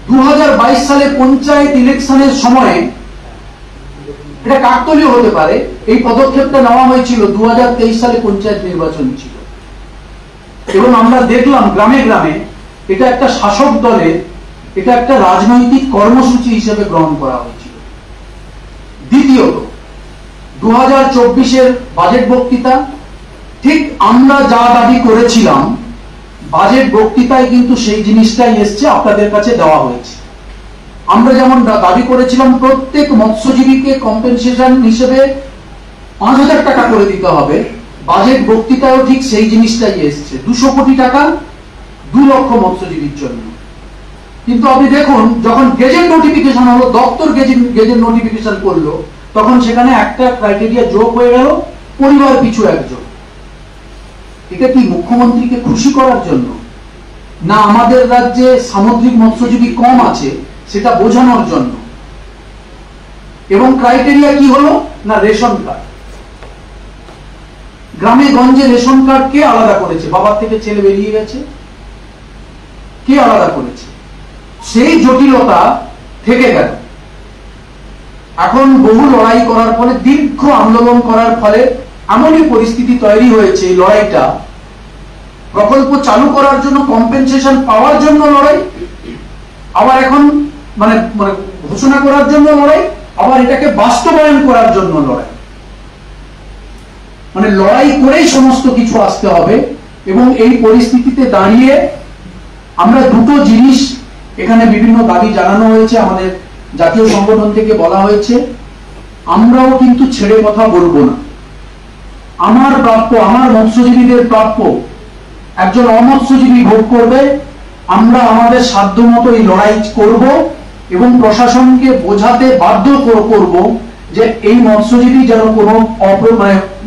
2022 সালে পঞ্চায়েত ইলেকশনের সময়ে, এটা কাকতালীয় হতে পারে, এই পদক্ষেপটা নেওয়া হয়েছিল 2023 সালে পঞ্চায়েত নির্বাচন ছিল এবং আমরা দেখলাম গ্রামে গ্রামে এটা একটা শাসক দলের, এটা একটা রাজনৈতিক কর্মসূচি হিসেবে গ্রহণ করা হয়েছিল। দ্বিতীয়ত 2024-এর বাজেট বক্তৃতা, ঠিক আমরা যা দাবি করেছিলাম বাজেট বক্তৃতায় কিন্তু সেই জিনিসটাই এসছে, আপনাদের কাছে দেওয়া হয়েছে। আমরা যেমন দাবি করেছিলাম প্রত্যেক মৎস্যজীবীকে কম্পেনসেশন হিসেবে 5,000 টাকা করে দিতে হবে, বাজেট বক্তৃতায়ও ঠিক সেই জিনিসটাই এসছে, 200 কোটি টাকা 2 লক্ষ মৎস্যজীবীর জন্য। কিন্তু আপনি দেখুন যখন গেজেট নোটিফিকেশন হলো, দপ্তর গেজেট নোটিফিকেশন করলো, তখন সেখানে একটা ক্রাইটেরিয়া যোগ হয়ে গেল, পরিবার পিছু একজন। এটা কি মুখ্যমন্ত্রীকে খুশি করার জন্য, না আমাদের রাজ্যে সামুদ্রিক মৎস্যজীবী কম আছে সেটা বোঝানোর জন্য? এবং ক্রাইটেরিয়া কি হলো না রেশন কার্ড। গ্রামে গঞ্জে রেশন কার্ড কে আলাদা করেছে? বাবার থেকে ছেলে বেরিয়ে গেছে, কে আলাদা করেছে? সেই জটিলতা থেকে গেল। এখন বহু লড়াই করার ফলে, দীর্ঘ আন্দোলন করার ফলে এমনই পরিস্থিতি তৈরি হয়েছে, এই লড়াইটা প্রকল্প চালু করার জন্য, কম্পেনসেশন পাওয়ার জন্য লড়াই, আবার এখন মানে ঘোষণা করার জন্য লড়াই, আবার এটাকে বাস্তবায়ন করার জন্য লড়াই। মানে লড়াই করেই সমস্ত কিছু আসতে হবে। এবং এই পরিস্থিতিতে দাঁড়িয়ে আমরা দুটো জিনিস, এখানে বিভিন্ন দাবি জানানো হয়েছে, আমাদের জাতীয় সংগঠন থেকে বলা হয়েছে, আমরাও কিন্তু ছেড়ে কথা বলবো না। আমার প্রাপ্য, আমার মৎস্যজীবীদের প্রাপ্য একজন অমৎস্যজীবী ভোগ করবে, আমরা আমাদের সাধ্যমতো এই লড়াই করব এবং প্রশাসনকে বোঝাতে বাধ্য করব যে এই মৎস্যজীবী যেন কোনো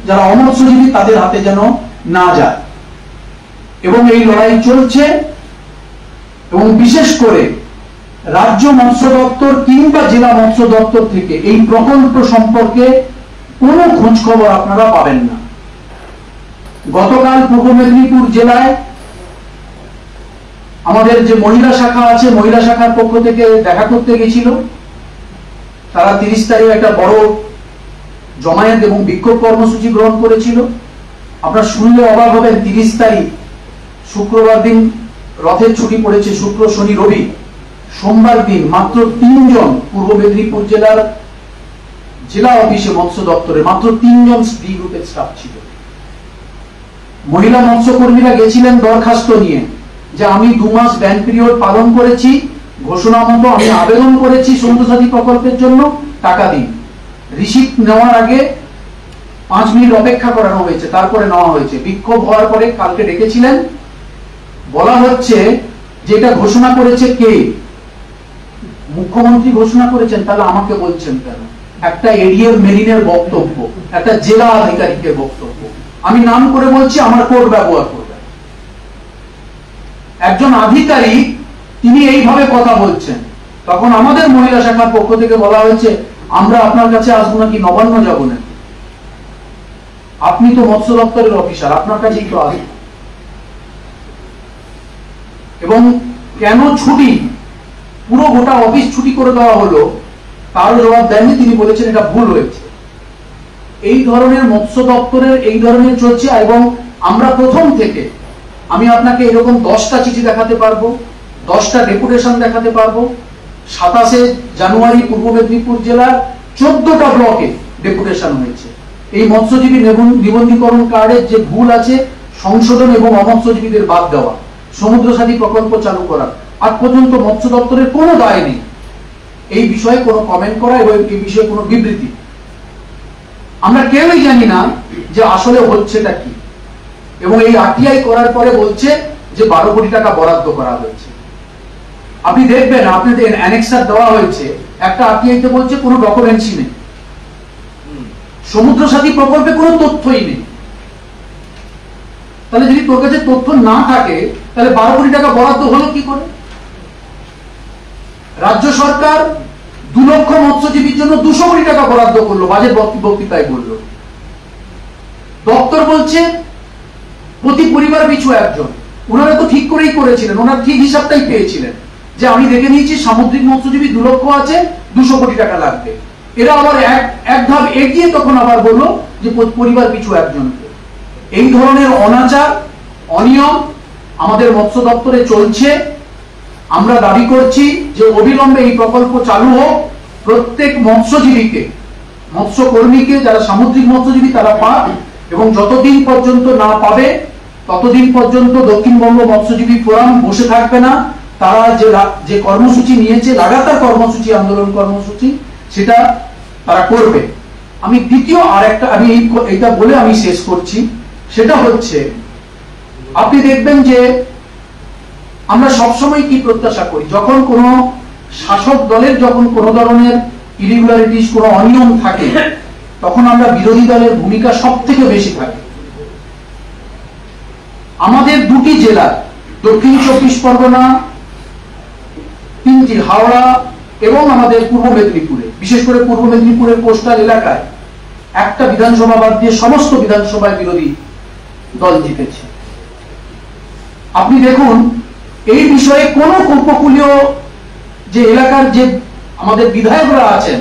যারা অমৎস্যজীবী তাদের হাতে যেন না যায়। এবং এই লড়াই চলছে এবং বিশেষ করে রাজ্য মৎস্য দপ্তর কিংবা জেলা মৎস্য দপ্তর থেকে এই প্রকল্প সম্পর্কে কোনো খোঁজ খবর আপনারা পাবেন না। গতকাল পূর্ব মেদিনীপুর জেলায় আমাদের যে মহিলা শাখা আছে, মহিলা শাখার পক্ষ থেকে দেখা করতে গেছিল, তারা 30 তারিখ একটা বড় জমায়েত এবং বিক্ষোভ কর্মসূচি গ্রহণ করেছিল। আপনারা শুনলে অবাক হবেন, 30 তারিখ শুক্রবার দিন রথের ছুটি পড়েছে, শুক্র শনি রবি, সোমবার দিন মাত্র 3 জন পূর্ব মেদিনীপুর জেলার জেলা অফিসে মৎস্য দপ্তরে মাত্র 3 জন ডি গ্রুপের স্টাফ ছিল। মহিলা মৎস্যকর্মীরা গেছিলেন দরখাস্ত নিয়ে যে আমি 2 মাস ব্যান পিরিয়ড পালন করেছি, ঘোষণা মতো আমি আবেদন করেছি সমুদ্রসাথী প্রকল্পের জন্য, টাকা দিন। রিসিপ্ট নেওয়ার আগে 5 মিনিট অপেক্ষা করানো হয়েছে, তারপরে নেওয়া হয়েছে। বিক্ষোভ হওয়ার পরে কালকে ডেকেছিলেন, বলা হচ্ছে যে এটা ঘোষণা করেছে কে? মুখ্যমন্ত্রী ঘোষণা করেছেন, তাহলে আমাকে বলছেন কেন? একটা এডিএম মেরিনের বক্তব্য, একটা জেলা আধিকারিকের বক্তব্য, আমি নাম করে বলছি, আমার কোড ব্যবহার করবেন। একজন আধিকারিক তিনি এইভাবে কথা বলছেন, তখন আমাদের মহিলা শাখার পক্ষ থেকে বলা হয়েছে আমরা আপনার কাছে আসবো নাকি নবান্ন যাবো না, আপনি তো মৎস্য দপ্তরের অফিসার, আপনার কাছেই তো আসবো। এবং কেন ছুটি, পুরো গোটা অফিস ছুটি করে দেওয়া হলো, তারও জবাব দেননি, তিনি বলেছেন এটা ভুল হয়েছে। এই ধরনের মৎস্য দপ্তরের এই ধরনের চলছে। এবং আমরা প্রথম থেকে, আমি আপনাকে এরকম 10টা চিঠি দেখাতে পারবো, 10টা ডেপুটেশন দেখাতে পারবো। 27শে জানুয়ারি পূর্ব মেদিনীপুর জেলার 14টা ব্লকে ডেপুটেশন হয়েছে। এই মৎস্যজীবী নিবন্ধীকরণ কার্ডের যে ভুল আছে সংশোধন এবং অমৎস্যজীবীদের বাদ দেওয়া, সমুদ্র সাথী প্রকল্প চালু করা, আজ পর্যন্ত মৎস্য দপ্তরের কোনো দায় নেই এই বিষয়ে কোনো কমেন্ট করা এবং এই বিষয়ে কোনো বিবৃতি। আমরা কেউই জানি না যে আসলে হচ্ছেটা কি। এবং এই আরটিআই করার পরে বলছে যে 12 কোটি টাকা বরাদ্দ করা হয়েছে। আপনি দেখবেন আপনাদের অ্যানেক্সার দেওয়া হয়েছে, একটা আরটিআই তে বলছে কোনো ডকুমেন্টসই নেই, সমুদ্র সাথী প্রকল্পে কোনো তথ্যই নেই। তাহলে যদি তোর কাছে তথ্য না থাকে তাহলে 12 কোটি টাকা বরাদ্দ হলো কি করে? রাজ্য সরকার 2 লক্ষ মৎস্যজীবীর জন্য 200 কোটি টাকা বরাদ্দ করলো, বাজেট বক্তৃতায় বললো। দপ্তর বলছে প্রতি পরিবার পিছু একজন। ওনারা তো ঠিক করেই করেছিলেন, ওনারা ঠিক হিসাবটাই পেয়েছিলেন যে আমি দেখে নিয়েছি সামুদ্রিক মৎস্যজীবী 2 লক্ষ আছে, 200 কোটি টাকা লাগবে। এরা আবার এক ধাপ এগিয়ে তখন আবার বললো যে পরিবার পিছু একজনকে। এই ধরনের অনাচার, অনিয়ম আমাদের মৎস্য দপ্তরে চলছে। আমরা দাবি করছি যে অবিলম্বে এই প্রকল্প চালু হোক, প্রত্যেক মৎস্যজীবীকে, মৎস্যকর্মীকে, যারা সামুদ্রিক মৎস্যজীবী তারা পাক, এবং যতদিন পর্যন্ত না পাবে ততদিন পর্যন্ত দক্ষিণবঙ্গ মৎস্যজীবী ফোরাম বসে থাকবে না। তারা যে কর্মসূচি নিয়েছে, লাগাতার কর্মসূচি, আন্দোলন কর্মসূচি, সেটা তারা করবে। আমি দ্বিতীয় আরেকটা, আমি এইটা বলে আমি শেষ করছি, সেটা হচ্ছে আপনি দেখবেন যে আমরা সবসময় কি প্রত্যাশা করি, যখন কোন শাসক দলের যখন কোন ধরনের ইরেগুলারিটিস, কোন অনিয়ম থাকে, তখন আমরা বিরোধী দলের ভূমিকা সব থেকে বেশি থাকে। আমাদের 2টি জেলা, দক্ষিণ 24 পরগনা, 3টি হাওড়া এবং আমাদের পূর্ব মেদিনীপুরে, বিশেষ করে পূর্ব মেদিনীপুরের কোস্টাল এলাকায় একটা বিধানসভা বাদ দিয়ে সমস্ত বিধানসভায় বিরোধী দল জিতেছে। আপনি দেখুন এই বিষয়ে কোন উপকূলীয় যে এলাকার যে আমাদের বিধায়করা আছেন,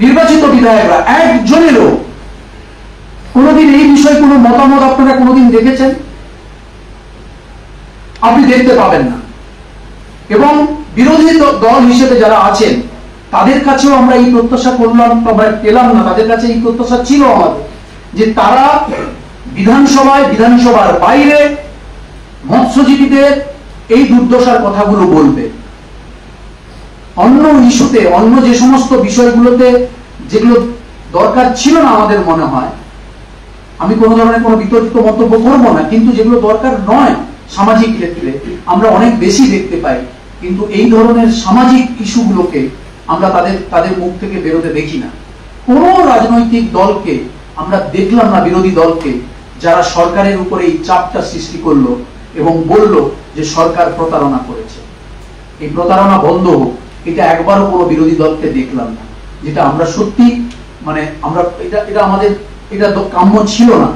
নির্বাচিত বিধায়করা, একজনেরও কোনোদিন এই বিষয়ে কোনো মতামত আপনারা কোনোদিন দেখেছেন? আপনি দেখতে পাবেন না। এবং বিরোধী দল হিসেবে যারা আছেন তাদের কাছেও আমরা এই প্রত্যাশা পেলাম না, তাদের কাছে এই প্রত্যাশা ছিল আমাদের যে তারা বিধানসভার বাইরে মৎস্যজীবীদের এই দুর্দশার কথাগুলো বলবে। অন্য ইস্যুতে, অন্য যে সমস্ত বিষয়গুলোতে যেগুলো দরকার ছিল না আমাদের মনে হয়, আমি কোনো ধরনের কোনো বিতর্কিত মন্তব্য করবো না, কিন্তু যেগুলো দরকার নয় সামাজিক ক্ষেত্রে আমরা অনেক বেশি দেখতে পাই। কিন্তু এই ধরনের সামাজিক ইস্যুগুলোকে আমরা তাদের মুখ থেকে বেরোতে দেখি না। কোন রাজনৈতিক দলকে আমরা দেখলাম না, বিরোধী দলকে, যারা সরকারের উপরে এই চাপটা সৃষ্টি করলো এবং বলল যে সরকার প্রতারণা করেছে, এই প্রতারণা বন্ধ হোক, এটা একবারও কোনো বিরোধী দলকে দেখলাম না। যেটা আমরা সত্যি মানে আমরা এটা আমাদের এটা কাম্য ছিল না।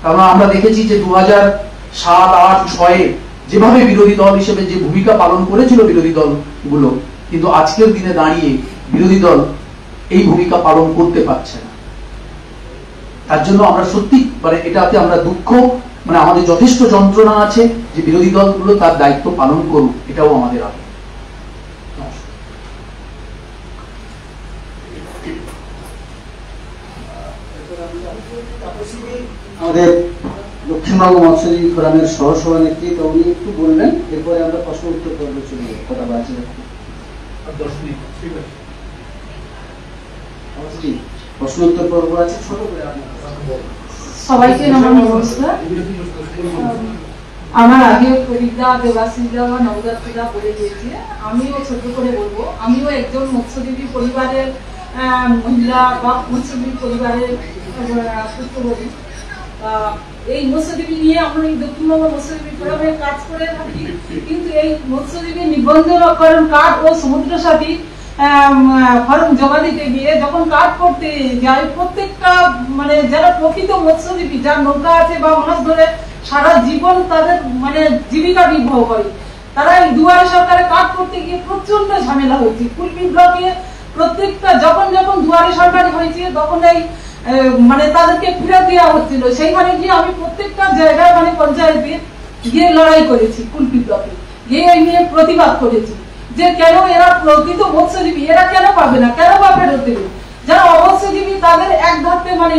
কারণ আমরা দেখেছি যে 2007, 8, 6 যেভাবে বিরোধী দল হিসেবে যে ভূমিকা পালন করেছিল বিরোধী দলগুলো, কিন্তু আজকের দিনে দাঁড়িয়ে বিরোধী দল এই ভূমিকা পালন করতে পারছে না। তার জন্য আমরা সত্যি মানে এটাতে আমরা দুঃখ, মানে আমাদের যথেষ্ট যন্ত্রণা আছে যে বিরোধী দলগুলো তার দায়িত্ব পালন করুক, এটাও আমাদের আগে। আমাদের দক্ষিণবঙ্গ মৎস্যজীবী ফোরামের সহসভানেত্রী, তো উনি একটু বলবেন, এরপরে আমরা প্রশ্ন উত্তর পর্বে চলে যাব। কথা বাঁচে প্রশ্ন উত্তর পর্ব আছে, ছোট করে সবাইকে নমস্কার। আমার আগে ফরিদা, দেবাশিসদা বা নবদাত্রীরা বলে দিয়েছে, আমিও ছোট করে বলবো। আমিও একজন মৎস্যজীবী পরিবারের মহিলা বা মৎস্যজীবী পরিবারের পুত্রবধূ। এই মৎস্যজীবী নিয়ে আমরা এই দক্ষিণবঙ্গ মৎস্যজীবী ফোরামে কাজ করে থাকি, কিন্তু এই মৎস্যজীবী নিবন্ধকরণ কার্ড ও সমুদ্র সাথী ফর্ম জমা দিতে গিয়ে যখন কার্ড করতে যায়, প্রত্যেকটা মানে যারা প্রকৃত মৎস্যজীবী, যার নৌকা আছে বা মাছ ধরে সারা জীবন তাদের মানে জীবিকা নির্বাহ করে, তারা এই দুয়ারে সরকারে কার্ড করতে গিয়ে প্রচন্ড ঝামেলা হচ্ছে। কুলপি ব্লকে প্রত্যেকটা যখন দুয়ারে সরকারি হয়েছে তখন এই মানে তাদেরকে ফেরত দেওয়া হচ্ছিল। সেইখানে গিয়ে আমি প্রত্যেকটা জায়গায় মানে পঞ্চায়েতে গিয়ে লড়াই করেছি, কুলপি ব্লকে গিয়ে এই নিয়ে প্রতিবাদ করেছি যে কেন এরা প্রকৃত মৎস্যজীবী, এরা কেন পাবে না, কেন বা ফেরত দেবে। যারা অমৎস্যজীবী তাদের এক ধাপে মানে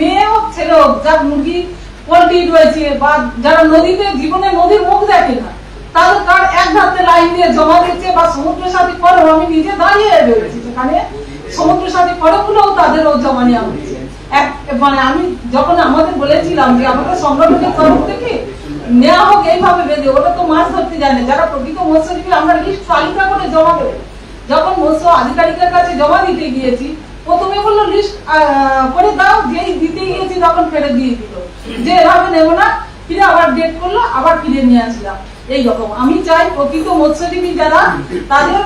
মেয়ে হোক ছেলে হোক, যার মুরগি পোল্ট্রি রয়েছে বা যারা নদীতে জীবনে নদীর মুখ দেখে না, তাদের কার্ড এক ধাপে লাইন দিয়ে জমা দিচ্ছে বা সমুদ্র সাথী ফর্ম, আমি নিজে দাঁড়িয়ে রয়েছি সেখানে, সমুদ্র সাথী ফর্মগুলোও তাদেরও জমা নেওয়া হচ্ছে। মানে আমি যখন আমাদের বলেছিলাম যে আমাদের সংগঠনের তরফ থেকে নেওয়া হোক এইভাবে বেঁধে, ওটা তো মাছ ধরতে যায় না, যারা প্রকৃত মৎস্যজীবী আমরা লিস্ট তালিকা করে জমা দেবো। যখন মৎস্য আধিকারিকের কাছে জমা দিতে গিয়েছি, প্রথমে বললো লিস্ট করে দাও, যেই দিতে গিয়েছি তখন ফেরত দিয়ে দিল যে এভাবে নেবো না, ফিরে আবার ডেট করলো, আবার ফিরে নিয়ে আসলাম। এইরকম আমি চাই প্রকৃত মৎস্যজীবী যারা তাদের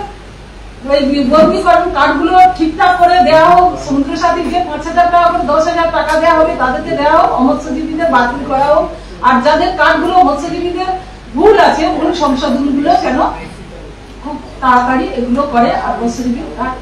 ওই বন্দীকরণ কার্ডগুলো ঠিকঠাক করে দেওয়া হোক, সমুদ্র সাথীর যে 5,000 টাকা করে 10,000 টাকা দেওয়া হবে তাদেরকে দেওয়া হোক, অমৎস্যজীবীদের বাতিল করা হোক। আর যাদের কার্ডগুলো মৎস্যজীবীদের ভুল আছে, ভুল সংশোধনগুলো যেন খুব তাড়াতাড়ি এগুলো করে আর মৎস্যজীবী কার্ড